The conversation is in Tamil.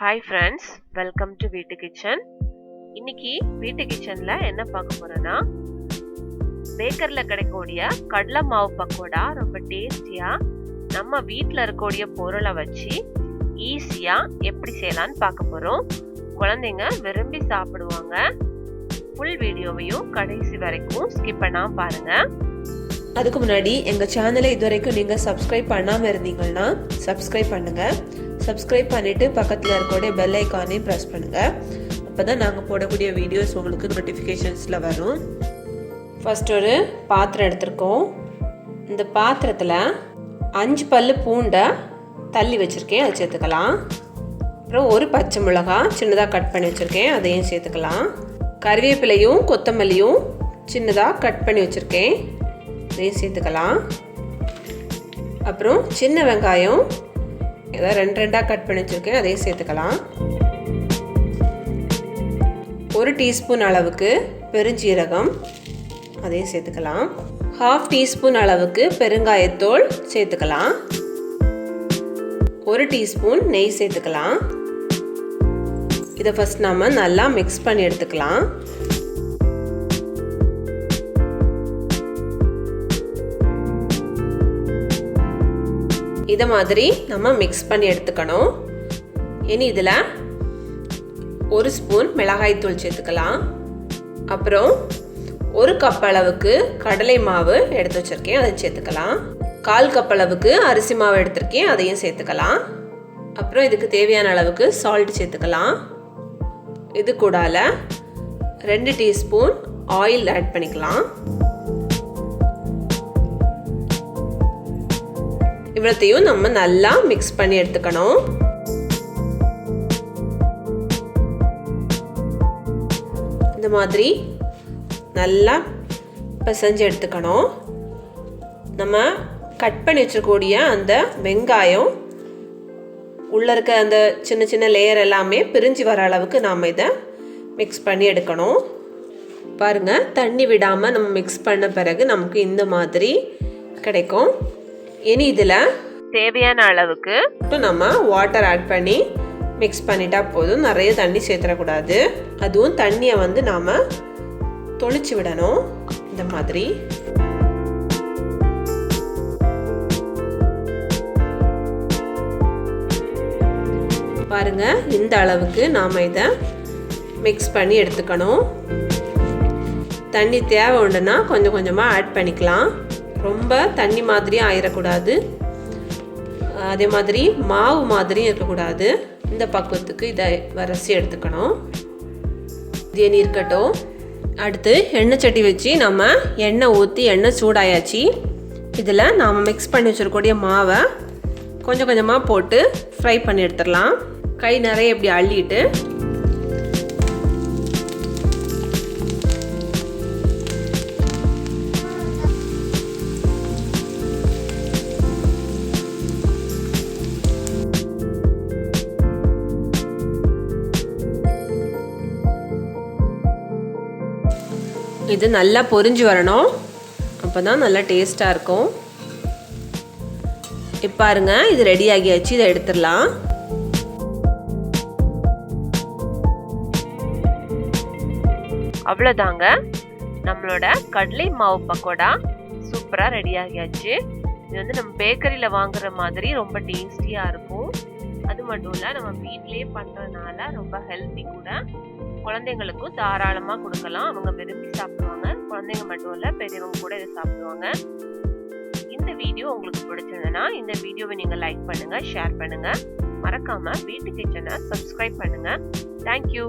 ஹாய் ஃப்ரெண்ட்ஸ், வெல்கம் டு வீட்டு கிச்சன். இன்னைக்கு வீட்டு கிச்சன்ல என்ன பார்க்க போறோம்னா, பேக்கரியில் கிடைக்கக்கூடிய கடலை மாவு பக்கோடா ரொம்ப டேஸ்டியா நம்ம வீட்டில் இருக்கக்கூடிய பொருளை வச்சு ஈஸியா எப்படி செய்யலான்னு பார்க்க போறோம். குழந்தைங்க விரும்பி சாப்பிடுவாங்க. ஃபுல் வீடியோவையும் கடைசி வரைக்கும் ஸ்கிப் பண்ணாம பாருங்க. அதுக்கு முன்னாடி எங்கள் சேனலை இதுவரைக்கும் நீங்கள் சப்ஸ்கிரைப் பண்ணாமல் இருந்தீங்கன்னா சப்ஸ்கிரைப் பண்ணுங்கள். சப்ஸ்கிரைப் பண்ணிவிட்டு பக்கத்தில் இருக்கக்கூடிய பெல் ஐக்கானையும் ப்ரெஸ் பண்ணுங்கள். அப்போ தான் நாங்கள் போடக்கூடிய வீடியோஸ் உங்களுக்கு நோட்டிஃபிகேஷன்ஸில் வரும். ஃபஸ்ட் ஒரு பாத்திரம் எடுத்திருக்கோம். இந்த பாத்திரத்தில் 5 பல்லு பூண்டை தள்ளி வச்சுருக்கேன், அதை சேர்த்துக்கலாம். அப்புறம் ஒரு பச்சை மிளகாய் சின்னதாக கட் பண்ணி வச்சுருக்கேன், அதையும் சேர்த்துக்கலாம். கறிவேப்பிலையும் கொத்தமல்லியும் சின்னதாக கட் பண்ணி வச்சுருக்கேன், அதையும் சேர்த்துக்கலாம். அப்புறம் சின்ன வெங்காயம் ஏதாவது 2 கட் பண்ணி வச்சுருக்கேன், அதையும் சேர்த்துக்கலாம். 1 டீஸ்பூன் அளவுக்கு பெருஞ்சீரகம், அதையும் சேர்த்துக்கலாம். 1/2 டீஸ்பூன் அளவுக்கு பெருங்காயத்தூள் சேர்த்துக்கலாம். 1 டீஸ்பூன் நெய் சேர்த்துக்கலாம். இதை ஃபஸ்ட் நம்ம நல்லா மிக்ஸ் பண்ணி எடுத்துக்கலாம். இதை மாதிரி நம்ம மிக்ஸ் பண்ணி எடுத்துக்கணும். இனி இதில் 1 ஸ்பூன் மிளகாய்த்தூள் சேர்த்துக்கலாம். அப்புறம் 1 கப் அளவுக்கு கடலை மாவு எடுத்து வச்சுருக்கேன், அதை சேர்த்துக்கலாம். 1/4 கப் அளவுக்கு அரிசி மாவு எடுத்திருக்கேன், அதையும் சேர்த்துக்கலாம். அப்புறம் இதுக்கு தேவையான அளவுக்கு சால்ட் சேர்த்துக்கலாம். இது கூடால 2 டீஸ்பூன் ஆயில் ஆட் பண்ணிக்கலாம். இவ்வளத்தையும் நம்ம நல்லா மிக்ஸ் பண்ணி எடுத்துக்கணும். இந்த மாதிரி நல்லா பிசைஞ்சு எடுத்துக்கணும். நம்ம கட் பண்ணி வச்சிருக்கக்கூடிய அந்த வெங்காயம் உள்ள இருக்க அந்த சின்ன சின்ன லேயர் எல்லாமே பிரிஞ்சு வர அளவுக்கு நாம் இதை மிக்ஸ் பண்ணி எடுக்கணும். பாருங்க, தண்ணி விடாமல் நம்ம மிக்ஸ் பண்ண பிறகு நமக்கு இந்த மாதிரி கிடைக்கும். இனி இதில் தேவையான அளவுக்கு நம்ம வாட்டர் ஆட் பண்ணி மிக்ஸ் பண்ணிட்டா போதும். நிறைய தண்ணி சேர்த்துடக்கூடாது. அதுவும் தண்ணியை வந்து நாம் தொளிச்சு விடணும். இந்த மாதிரி பாருங்க, இந்த அளவுக்கு நாம் இதை மிக்ஸ் பண்ணி எடுத்துக்கணும். தண்ணி தேவை உண்டுன்னா கொஞ்சம் கொஞ்சமாக ஆட் பண்ணிக்கலாம். ரொம்ப தண்ணி மாதிரியும் ஆயிடக்கூடாது, அதே மாதிரி மாவு மாதிரியும் இருக்கக்கூடாது. இந்த பக்குவத்துக்கு இதை வரைச்சி எடுத்துக்கணும். இது எண்ணெய் இருக்கட்டும். அடுத்து எண்ணெய் சட்டி வச்சு நம்ம எண்ணெய் ஊற்றி எண்ணெய் சூடாயாச்சு. இதில் நாம் மிக்ஸ் பண்ணி வச்சுருக்கூடிய மாவை கொஞ்சம் கொஞ்சமாக போட்டு ஃப்ரை பண்ணி எடுத்துடலாம். கை நிறைய இப்படி அள்ளிட்டு இது நல்லா பொரிஞ்சு வரணும். அப்போ தான் நல்லா டேஸ்ட்டாக இருக்கும். இப்போ பாருங்க, இது ரெடி ஆகியாச்சு. இதை எடுத்துடலாம். அவ்வளோதாங்க, நம்மளோட கடலை மாவு பக்கோடா சூப்பராக ரெடி ஆகியாச்சு. இது வந்து நம்ம பேக்கரியில் வாங்குற மாதிரி ரொம்ப டேஸ்டியாக இருக்கும். அது மட்டும் இல்லை, நம்ம வீட்டிலேயே பண்ணுறதுனால ரொம்ப ஹெல்த்தி கூட. குழந்தைங்களுக்கும் தாராளமாக கொடுக்கலாம், அவங்க விரும்பி சாப்பிடுவாங்க. குழந்தைங்க மட்டும் இல்லை, பெரியவங்க கூட இதை சாப்பிடுவாங்க. இந்த வீடியோ உங்களுக்கு பிடிச்சிருந்ததுன்னா இந்த வீடியோவை நீங்கள் லைக் பண்ணுங்கள், ஷேர் பண்ணுங்கள். மறக்காமல் வீட்டு கிச்சனை சப்ஸ்கிரைப் பண்ணுங்கள். தேங்க்யூ.